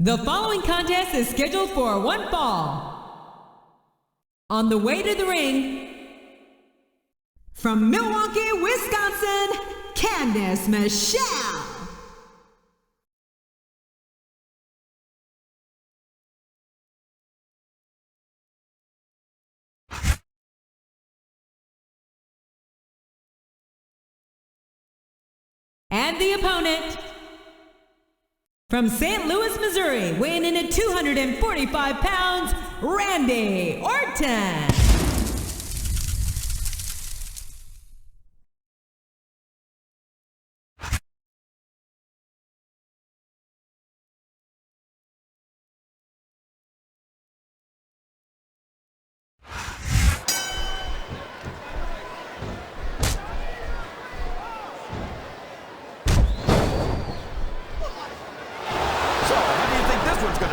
The following contest is scheduled for one fall. On the way to the ring, from Milwaukee, Wisconsin, Candice Michelle. And the opponent, from St. Louis, Missouri, weighing in at 245 pounds, Randy Orton.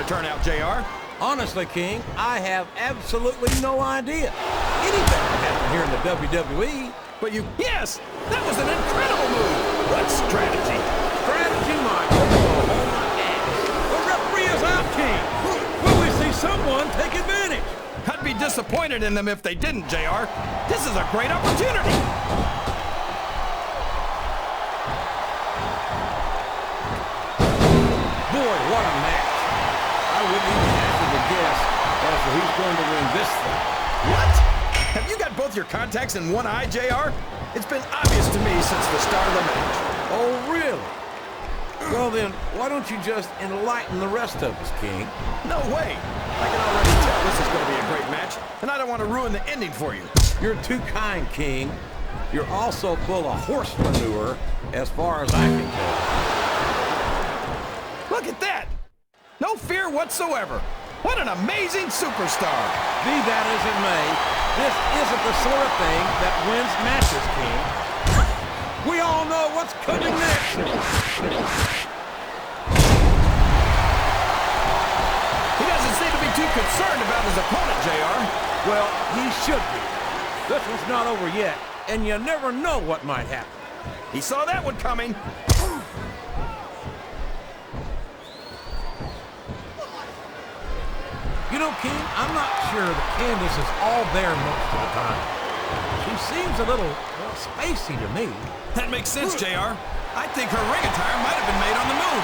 Turn out, JR. Honestly, King, I have absolutely no idea. Anything can happen here in the WWE. But you... Yes! That was an incredible move! What strategy? Strategy, my ass. The referee is out, King. Will we see someone take advantage? I'd be disappointed in them if they didn't, JR. This is a great opportunity. Boy, what a match. I wouldn't even hazard to guess as to who's going to win this thing. What? Have you got both your contacts in one eye, JR? It's been obvious to me since the start of the match. Oh, really? Well then, why don't you just enlighten the rest of us, King? No way. I can already tell this is going to be a great match, and I don't want to ruin the ending for you. You're too kind, King. You're also full of horse manure, as far as I can tell. Look at that! No fear whatsoever. What an amazing superstar. Be that as it may, this isn't the sort of thing that wins matches, King. We all know what's coming next. He doesn't seem to be too concerned about his opponent, JR. Well, he should be. This one's not over yet, and you never know what might happen. He saw that one coming. You know, King, I'm not sure that Candice is all there most of the time. She seems a little, well, spacey to me. That makes sense, JR. I think her ring attire might have been made on the moon.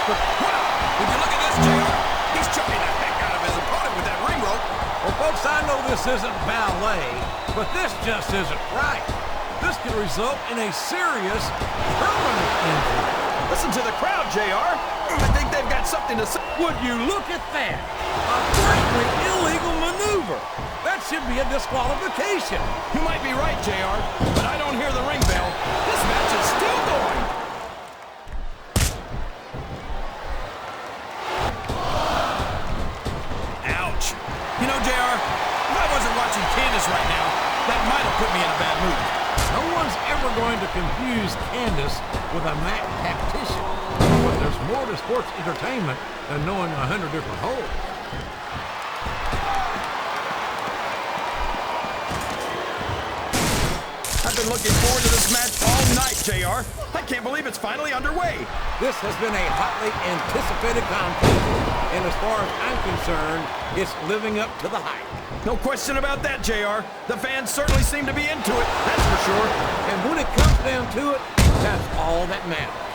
But, wow, would you look at this, JR? He's choking the heck out of his opponent with that ring rope. Well, folks, I know this isn't ballet, but this just isn't right. This could result in a serious, permanent injury. Listen to the crowd, JR. I think they've got something to say. Would you look at that? A blatantly illegal maneuver. That should be a disqualification. You might be right, JR, but I don't hear the ring bell. This match is still going. Ouch. You know, JR, if I wasn't watching Candice right now, that might have put me in a bad mood. No one's ever going to confuse Candice with a mat tactician. But there's more to sports entertainment than knowing 100 different holds. I've been looking forward to this match all night, JR. I can't believe it's finally underway. This has been a hotly anticipated contest, and as far as I'm concerned, it's living up to the hype. No question about that, JR. The fans certainly seem to be into it, that's for sure. And when it comes down to it, that's all that matters.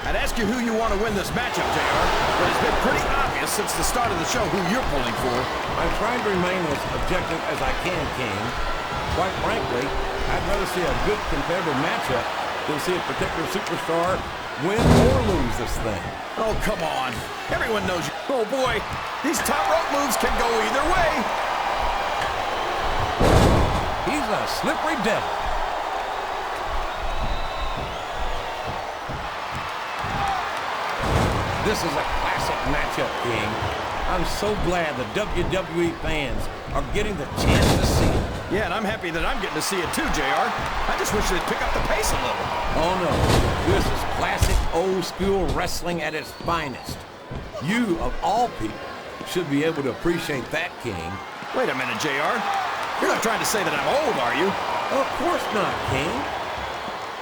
I'd ask you who you want to win this matchup, JR, but it's been pretty obvious since the start of the show who you're pulling for. I'm trying to remain as objective as I can, King. Quite frankly, I'd rather see a good competitive matchup than see a particular superstar win or lose this thing. Oh, come on. Everyone knows you. Oh, boy. These top rope moves can go either way. He's a slippery devil. This is a classic matchup, King. I'm so glad the WWE fans are getting the chance to see it. Yeah, and I'm happy that I'm getting to see it too, JR. I just wish they'd pick up the pace a little. Oh, no. This is classic old-school wrestling at its finest. You, of all people, should be able to appreciate that, King. Wait a minute, JR. You're not trying to say that I'm old, are you? Of course not, King.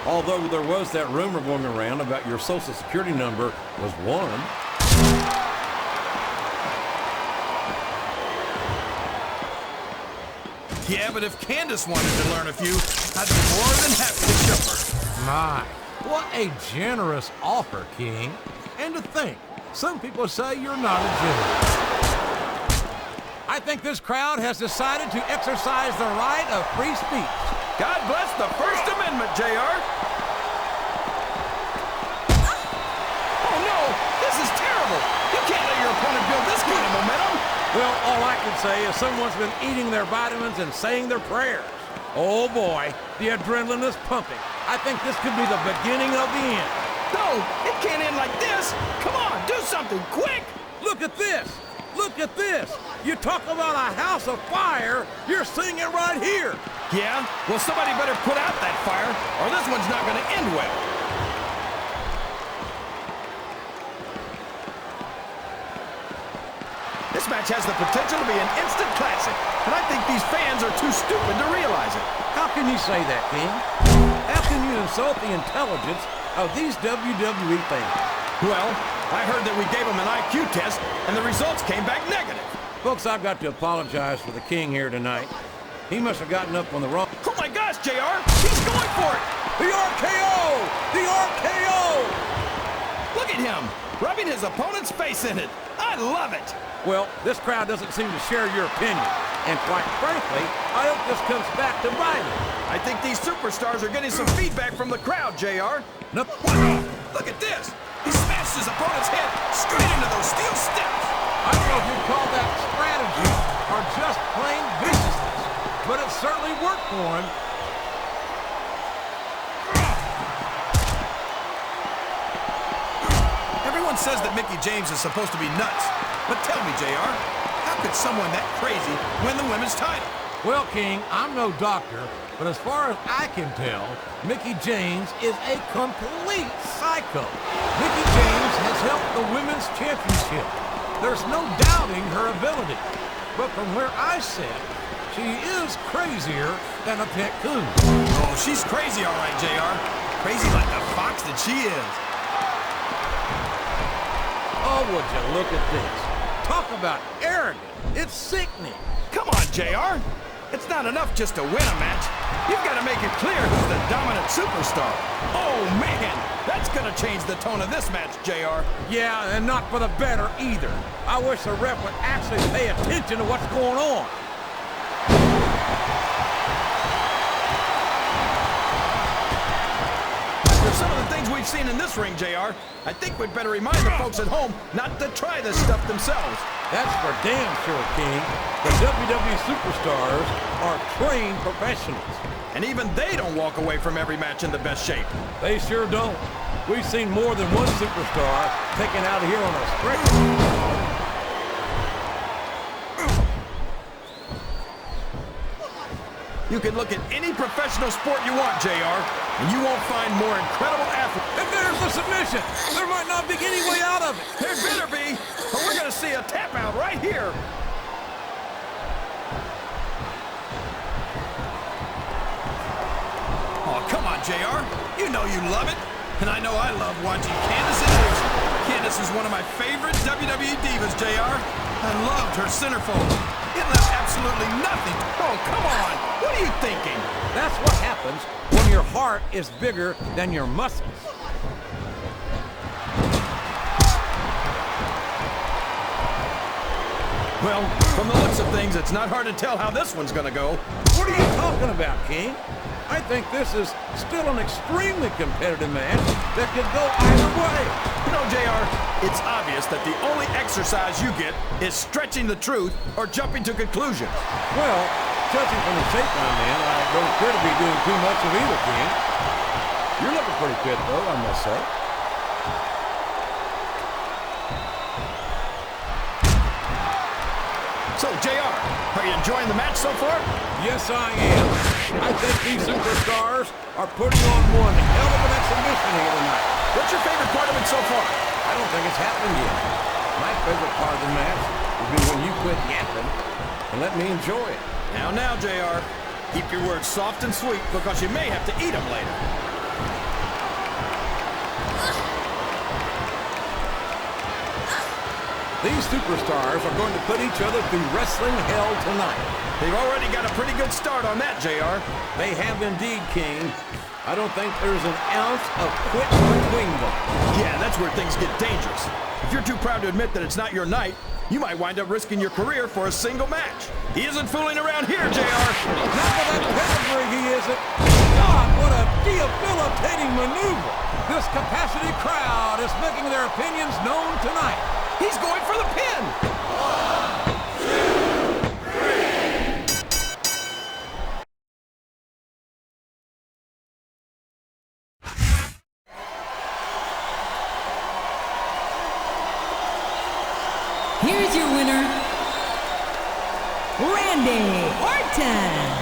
Although there was that rumor going around about your social security number was 1. Yeah, but if Candice wanted to learn a few, I'd be more than happy to show her. My, what a generous offer, King. And to think, some people say you're not a Jew. I think this crowd has decided to exercise the right of free speech. God bless the First Amendment, JR. Oh no, this is terrible. You can't let your opponent build this kind of momentum. Well, all I can say is someone's been eating their vitamins and saying their prayers. Oh boy, the adrenaline is pumping. I think this could be the beginning of the end. No, it can't end like this. Come on, do something quick. Look at this. Look at this. You talk about a house of fire, you're seeing it right here. Yeah? Well, somebody better put out that fire, or this one's not going to end well. This match has the potential to be an instant classic, and I think these fans are too stupid to realize it. How can you say that, King? How can you insult the intelligence of these WWE fans? Well, I heard that we gave them an IQ test, and the results came back negative. Folks, I've got to apologize for the King here tonight. He must have gotten up on the wrong... Oh my gosh, JR! He's going for it! The RKO! The RKO! Look at him, rubbing his opponent's face in it. I love it. Well, this crowd doesn't seem to share your opinion. And quite frankly, I hope this comes back to bite it. I think these superstars are getting some feedback from the crowd, JR. Nope. Wow, look at this. He smashed his opponent's head straight into those steel steps. I don't know if you'd call that strategy or just plain viciousness, but it certainly worked for him. Everyone says that Mickie James is supposed to be nuts. But tell me, JR, how could someone that crazy win the women's title? Well, King, I'm no doctor, but as far as I can tell, Mickie James is a complete psycho. Mickie James has held the women's championship. There's no doubting her ability. But from where I sit, she is crazier than a pet coon. Oh, she's crazy all right, JR. Crazy like the fox that she is. Oh, would you look at this. Talk about arrogant. It's sickening. Come on, JR. It's not enough just to win a match. You've got to make it clear who's the dominant superstar. Oh, man. That's going to change the tone of this match, JR. Yeah, and not for the better either. I wish the ref would actually pay attention to what's going on. After some of the things we've seen in this ring, JR, I think we'd better remind the folks at home not to try this stuff themselves. That's for damn sure, King. The WWE superstars are trained professionals. And even they don't walk away from every match in the best shape. They sure don't. We've seen more than one superstar taken out of here on a stretcher. You can look at any professional sport you want, JR, and you won't find more incredible athletes. And there's the submission. There might not be any way out of it. There better be, or we're going to see a tap out right here. Oh, come on, JR. You know you love it. And I know I love watching Candice in action. Candice is one of my favorite WWE divas, JR. I loved her centerfold. It left absolutely nothing. Oh, come on. What are you thinking? That's what happens when your heart is bigger than your muscles. Well, from the looks of things, it's not hard to tell how this one's going to go. What are you talking about, King? I think this is still an extremely competitive match that could go either way. You know, JR, it's obvious that the only exercise you get is stretching the truth or jumping to conclusions. Well, judging from the shape I'm in, I don't appear to be doing too much of either, King. You're looking pretty fit, though, I must say. So, JR, are you enjoying the match so far? Yes, I am. I think these superstars are putting on one hell of an exhibition here tonight. What's your favorite part of it so far? I don't think it's happened yet. My favorite part of the match would be when you quit yapping and let me enjoy it. Now, JR, keep your words soft and sweet because you may have to eat them later. These superstars are going to put each other through wrestling hell tonight. They've already got a pretty good start on that, JR. They have indeed, King. I don't think there's an ounce of quit between them. Yeah, that's where things get dangerous. If you're too proud to admit that it's not your night, you might wind up risking your career for a single match. He isn't fooling around here, JR. Not with that pedigree, he isn't. God, what a debilitating maneuver. This capacity crowd is making their opinions known tonight. He's going for the pin. Here's your winner, Randy Orton.